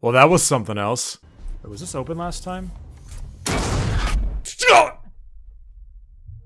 Well, that was something else. Wait, was this open last time?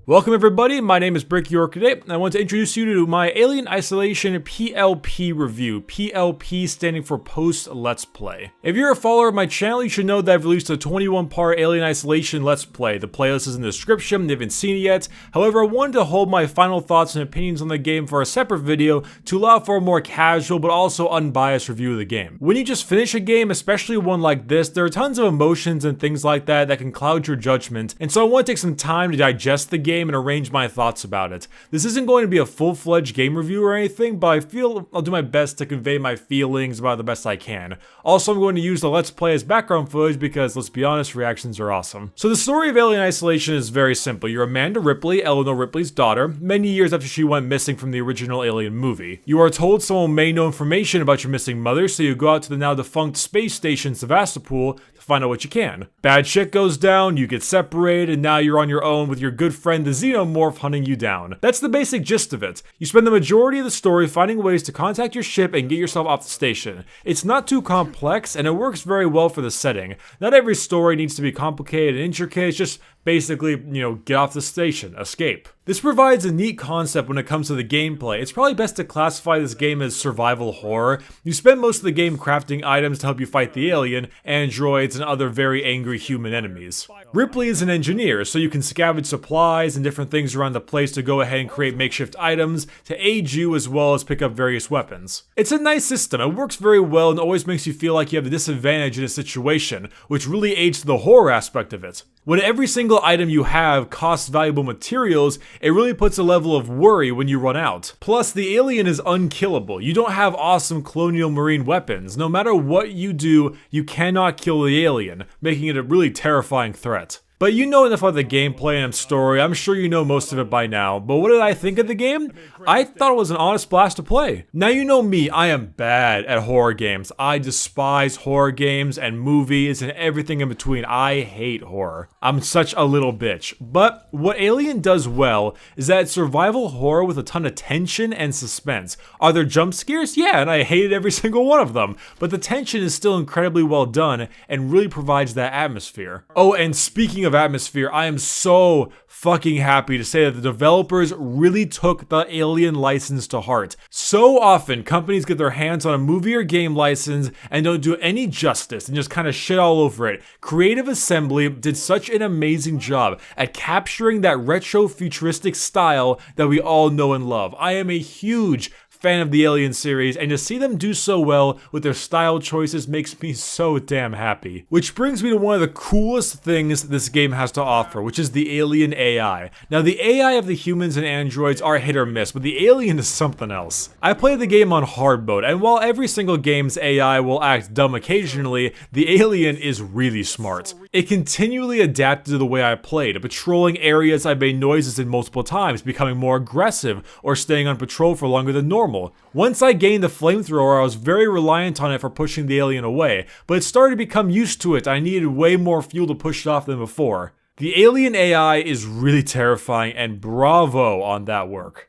Welcome everybody, my name is Brick York today, and I want to introduce you to my Alien Isolation PLP review. PLP standing for Post Let's Play. If you're a follower of my channel, you should know that I've released a 21-part Alien Isolation Let's Play. The playlist is in the description if you haven't seen it yet. However, I wanted to hold my final thoughts and opinions on the game for a separate video to allow for a more casual but also unbiased review of the game. When you just finish a game, especially one like this, there are tons of emotions and things like that that can cloud your judgment, and so I want to take some time to digest the game and arrange my thoughts about it. This isn't going to be a full-fledged game review or anything, but I feel I'll do my best to convey my feelings about it the best I can. Also, I'm going to use the Let's Play as background footage because, let's be honest, reactions are awesome. So the story of Alien Isolation is very simple. You're Amanda Ripley, Eleanor Ripley's daughter, many years after she went missing from the original Alien movie. You are told someone may know information about your missing mother, so you go out to the now defunct space station Sevastopol to find out what you can. Bad shit goes down, you get separated, and now you're on your own with your good friend the Xenomorph hunting you down. That's the basic gist of it. You spend the majority of the story finding ways to contact your ship and get yourself off the station. It's not too complex, and it works very well for the setting. Not every story needs to be complicated and intricate, it's just basically, get off the station, escape. This provides a neat concept when it comes to the gameplay. It's probably best to classify this game as survival horror. You spend most of the game crafting items to help you fight the alien, androids, and other very angry human enemies. Ripley is an engineer, so you can scavenge supplies and different things around the place to go ahead and create makeshift items to aid you as well as pick up various weapons. It's a nice system, it works very well and always makes you feel like you have a disadvantage in a situation, which really aids the horror aspect of it. When every single item you have costs valuable materials, it really puts a level of worry when you run out. Plus, the alien is unkillable. You don't have awesome colonial marine weapons. No matter what you do, you cannot kill the alien, making it a really terrifying threat. But you know enough about the gameplay and story, I'm sure you know most of it by now, but what did I think of the game? I thought it was an honest blast to play. Now you know me, I am bad at horror games. I despise horror games and movies and everything in between. I hate horror. I'm such a little bitch. But what Alien does well is that it's survival horror with a ton of tension and suspense. Are there jump scares? Yeah, and I hated every single one of them. But the tension is still incredibly well done and really provides that atmosphere. Oh, and speaking of atmosphere, I am so fucking happy to say that the developers really took the Alien license to heart. So often, companies get their hands on a movie or game license and don't do any justice and just kind of shit all over it. Creative Assembly did such an amazing job at capturing that retro futuristic style that we all know and love. I am a huge fan of the Alien series, and to see them do so well with their style choices makes me so damn happy. Which brings me to one of the coolest things this game has to offer, which is the Alien AI. Now, the AI of the humans and androids are hit or miss, but the Alien is something else. I played the game on hard mode, and while every single game's AI will act dumb occasionally, the Alien is really smart. It continually adapted to the way I played, patrolling areas I made noises in multiple times, becoming more aggressive, or staying on patrol for longer than normal. Once I gained the flamethrower, I was very reliant on it for pushing the alien away, but it started to become used to it. I needed way more fuel to push it off than before. The Alien AI is really terrifying, and bravo on that work.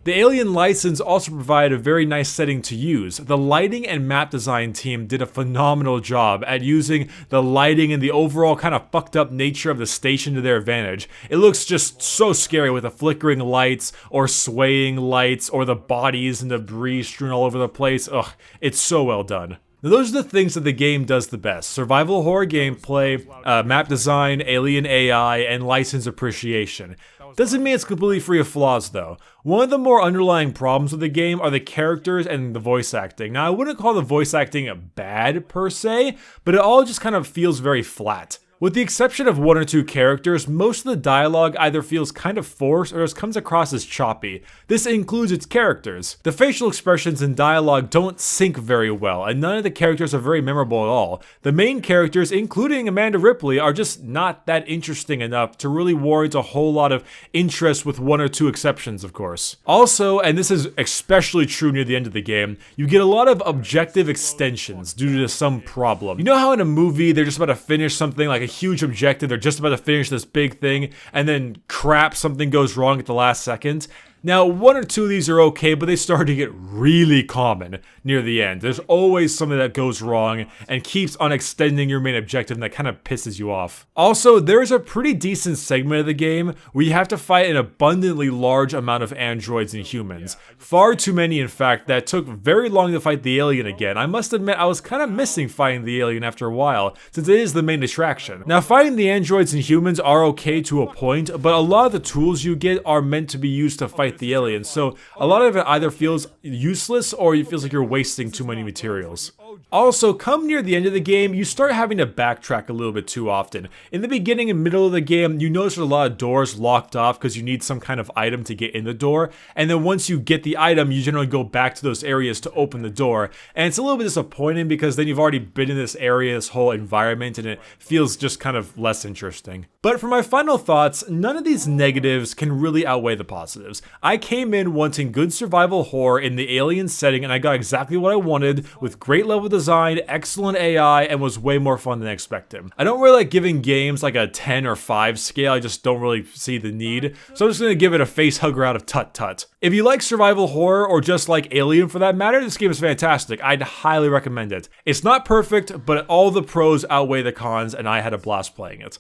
The Alien license also provided a very nice setting to use. The lighting and map design team did a phenomenal job at using the lighting and the overall kind of fucked up nature of the station to their advantage. It looks just so scary with the flickering lights or swaying lights or the bodies and debris strewn all over the place. Ugh, it's so well done. Now, those are the things that the game does the best. Survival horror gameplay, map design, alien AI, and license appreciation. Doesn't mean it's completely free of flaws though. One of the more underlying problems with the game are the characters and the voice acting. Now, I wouldn't call the voice acting bad per se, but it all just kind of feels very flat. With the exception of one or two characters, most of the dialogue either feels kind of forced or just comes across as choppy. This includes its characters. The facial expressions and dialogue don't sync very well, and none of the characters are very memorable at all. The main characters, including Amanda Ripley, are just not that interesting enough to really warrant a whole lot of interest, with one or two exceptions, of course. Also, and this is especially true near the end of the game, you get a lot of objective extensions due to some problem. You know how in a movie they're just about to finish something like a huge objective, they're just about to finish this big thing, and then crap, something goes wrong at the last second. Now, 1 or 2 of these are okay, but they start to get really common near the end. There's always something that goes wrong and keeps on extending your main objective, and that kind of pisses you off. Also, there is a pretty decent segment of the game where you have to fight an abundantly large amount of androids and humans. Far too many, in fact, that took very long to fight the alien again. I must admit, I was kind of missing fighting the alien after a while, since it is the main attraction. Now, fighting the androids and humans are okay to a point, but a lot of the tools you get are meant to be used to fight the aliens, so a lot of it either feels useless or it feels like you're wasting too many materials. Also, come near the end of the game, you start having to backtrack a little bit too often. In the beginning and middle of the game, you notice there's a lot of doors locked off because you need some kind of item to get in the door, and then once you get the item, you generally go back to those areas to open the door, and it's a little bit disappointing because then you've already been in this area, this whole environment, and it feels just kind of less interesting. But for my final thoughts, none of these negatives can really outweigh the positives. I came in wanting good survival horror in the alien setting, and I got exactly what I wanted, with great level design, excellent AI, and was way more fun than expected. I don't really like giving games like a 10 or 5 scale, I just don't really see the need, so I'm just gonna give it a face hugger out of Tut Tut. If you like survival horror, or just like Alien for that matter, this game is fantastic. I'd highly recommend it. It's not perfect, but all the pros outweigh the cons, and I had a blast playing it.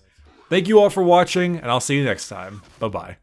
Thank you all for watching, and I'll see you next time. Bye-bye.